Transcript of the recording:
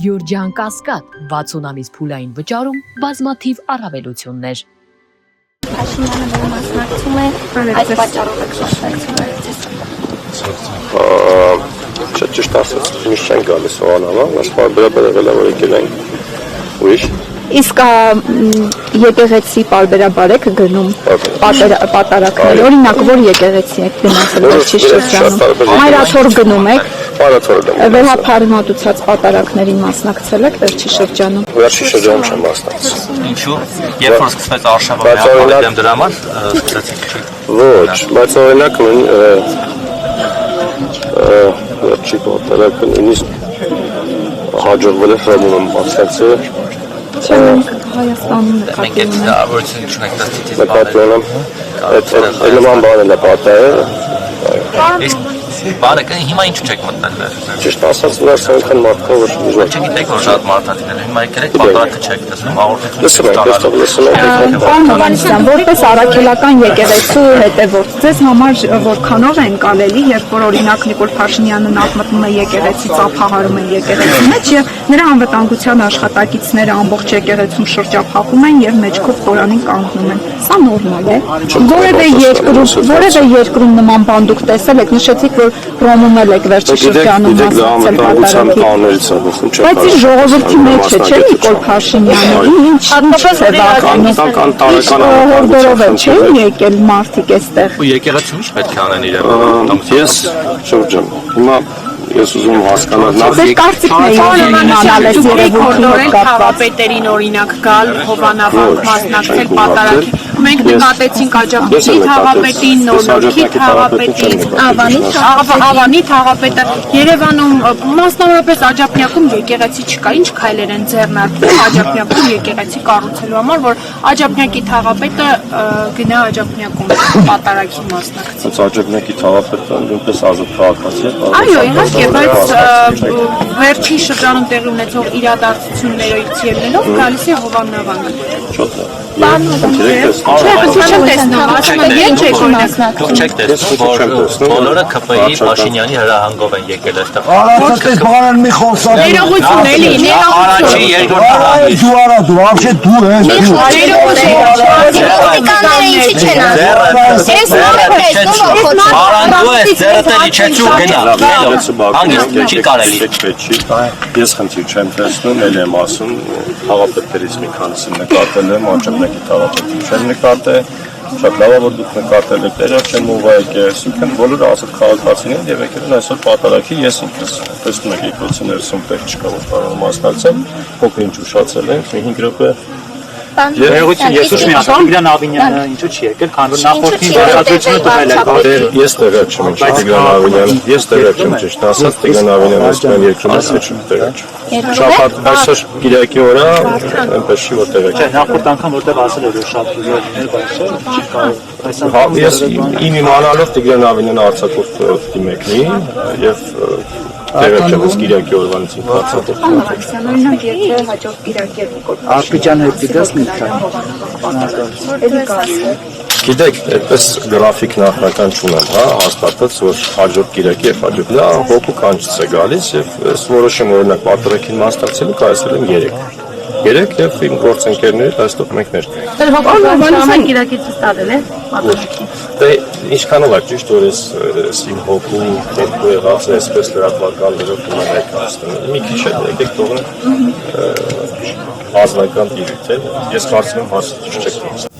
Գյուրջան Կասկադ 60 ամիս փուլային վճարում բազմաթիվ առավելություններ։ Փաշինյանը մասնակցում է այս պատճառով եք Շատ ճիշտ ասած, միշտ չեն գալիս Հովանավա, բայց պարբերաբար եղել է, որ եկել են ուրիշ։ Իսկ եկեղեցի պարբերաբար եք գնում պատարակներ, օրինակ որ եկեղեցի եք գնացել վերջի շրջանում, Մայրաթոր գնում եք, վերհապարմատուցած պատարակներին մասնակցել եք վերջի շրջանում։ Վերջի շրջանում չեմ մասնակցել։ Ինչու՞։ Երբ որ սկսվեց արշավը դեմ դրա համար սկսեցիք։ Ոչ, բայց օրինակ վերջի պատարակը նույնիսկ հաջողվել է Հռոմում մասնակցել։ Հայաստանում Մենք այդ դարավորություն չունենք դա ցիտից նկատի ունեմ, այդ նման բան էլ է պատահել։ Իսկ բարեկը հիմա ինչու չեք մտնել։ Ճիշտ ասած, դեռ այնքան մարդկա որ Չգիտեք որ շատ մարդ է դիտել, հիմա եկել եք պատարակը չեք տեսնում, լսում եք, Պարոն Հովհաննիսյան, որպես առաքելական եկեղեցու հետևորդ, ձեզ համար որքանով են կարելի, երբ որ օրինակ Նիկոլ Փաշինյանը նախ մտնում է եկեղեցի, ծափահարում են եկեղեցի մեջ եւ նրա անվտանգության աշխատակիցները ամբողջ եկեղեցում շրջափակում են եւ մեջքով Խորանին կանգնում են։ Սա նորմալ է։ Որևէ երկրում նման բան դուք տեսել եք, նշեցիք, որ Հռոմում եք վերջի շրջանում մասնակցել պատարակի։ Բայց ի ժողովրդի մեջ է, չէ՞ Նիկոլ Փաշինյանը, ինչ է վախենում։ Հորդորով է, չէ՞ եկել մարդիկ այստեղ։ ու եկեղեցու ինչ պետք է անեն իրեն։ Ես շրջեմ, հիմա ես ուզում հասկանալ Ձեր կարծիքն է իմանալ այս երևույթի հետ կապված։ Թաղապետերին օրինակ գալ Հովանավանք մասնակցել պատարակի։ Մենք նկատեցինք Աջափնյակի թաղապետին, Նորքի թաղապետին, Ավանի թաղապետը։ Երևանում մասնավորապես Աջափնյակում եկեղեցի չկա, ինչ քայլեր են ձեռնարկվում Աջափնյակում եկեղեցի կառուցելու համար, որ Աջափնյակի թաղապետը գնա Աջափնյակում պատարակի մասնակցի։ Աջափնյակի թաղապետը նույնպես ազատ քաղաքացի է։ Այո, իհարկե, բայց վերջին շրջանում տեղի ունեցող իրադարձություններից ելնելով գալիս է Հովանավանք։ Դուք չեք տեսնում, որ բոլորը ԿՊԻ Փաշինյանի հրահանգով են եկել այստեղ։ Ներողություն էլի, Առաջի երկրորդ հրահանգ։ Դու արա դու, вообще դու ես։ Չի կարելի։ Ես խնդիր չեմ տեսնում, ել եմ ասում, թաղապետերից մի քանիսին նկատել եմ, Աջափնյակի թաղապետին չեմ նկատել, շատ լավ է որ դուք նկատել եք, դեռ չեմ ով եկեղեցու, բոլորը ազատ քաղաքացիներ եւ եկել են այսօր պատարակի, ես ինքս տեսնում եք եկեղեցի ներսում տեղ չկա որ կարող մասնակցել, փոքր ինչ ուշացել ենք, 5 րոպե Ներողություն, ես ուշ մի ասում, Տիգրան Ավինյանը ինչու չի եկել, քանի որ նախորդին բարձրացությունը տվել եք։ Ես տեղյակ չեմ, ինչ Տիգրան Ավինյանը, ես տեղյակ չեմ ճիշտ ասած, Տիգրան Ավինյանը ասում երկրում է, չէ՞ տեղյակ չեմ։ Շաբաթ այսօր Կիրակի օրը այնպես չի որ տեղյակ չեմ։ Նախորդ անգամ որտեղ ասել էր որ շատ ուժերներ, բայց չի կարող։ Ես իմ իմանալով Տիգրան Ավինյանը արձակուրդ դիմեկնի եւ տեղյակ չեմ ես Կիրակի օրվանից արձակուրդ։ Օրինակ եթե հաջորդ Կիրակի Նիկոլ Արպիջանը հետ դիտես մի քանի։ Գիտեք, այդպես գրաֆիկ նախնական չունեմ, հա, հաստատած, որ հաջորդ Կիրակի եւ հաջորդ դա հոգու կանչից է գալիս եւ ես որոշեմ օրինակ պատարակին մասնակցելու կայացել եմ 3 եւ իմ գործընկերներից այստեղ մենք ներկա ենք։ Դեռ հովանավան Կիրակից ստացել է պատարակի։ Դե ինչքանով է ճիշտ որ ես իմ հոգու եղած է այսպես լրատվականներով կներկայացնում։ Մի քիչ է եկեք թողնենք ազգական դիրք, ես կարծում եմ հասցրու չեք։